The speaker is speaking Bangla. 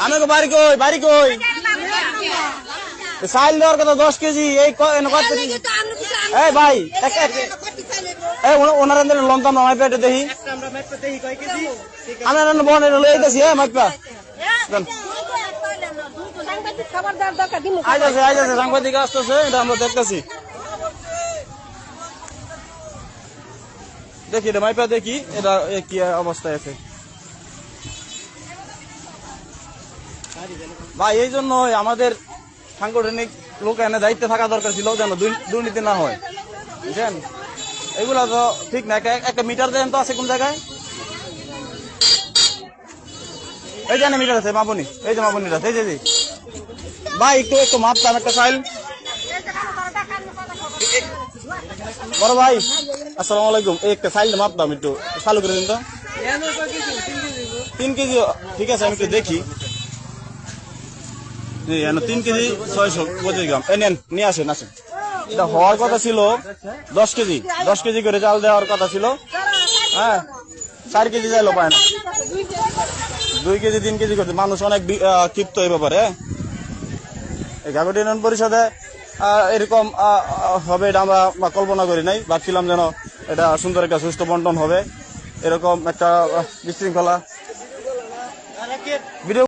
আমাকে বাড়ি কই চাইল দেওয়ার কথা 10 কেজি এই এই ভাই ওনারা লমতাম আমার পেটে দেখি আমি বনে লইতেছি হ্যাঁ মাইপা আইতাছে সাংবাদিক আসতেছে এটা আমরা দেখতেছি দেখি এটা মাইপা দেখি এটা কি অবস্থায় আছে ভাই এই জন্য আমাদের সাংগঠনিক লোক এনে দায়িত্বে থাকা দরকার ছিল যেন দুর্নীতি না হয় বুঝছেন এগুলা তো ঠিক না একটা মিটার দেন তো আছে কোন জায়গায় এই জানে মিটার আছে মাপনি এই যে মাপনিটা এই যে ভাই একটু মাপতাম একটা ফাইল বড় ভাই আসসালামু আলাইকুম এই একটা ফাইল মাপতাম একটু চালু করে দিন তো 3 কেজি ঠিক আছে আমি একটু দেখি 3 কেজি 625 গ্রাম নেন নিয়ে আসেন এটা হওয়ার কথা ছিল 10 কেজি করে চাল দেওয়ার কথা ছিল হ্যাঁ 4 কেজি চাইলো পায় না 2 কেজি 3 কেজি করতে মানুষ অনেক ক্ষিপ্ত এই ব্যাপারে এই গাগট ইউনিয়ন পরিষদে এরকম হবে এটা আমরা কল্পনা করি নাই ভাবছিলাম যেন এটা সুন্দর একটা সুস্থ বন্টন হবে এরকম একটা বিশৃঙ্খলা ভিডিও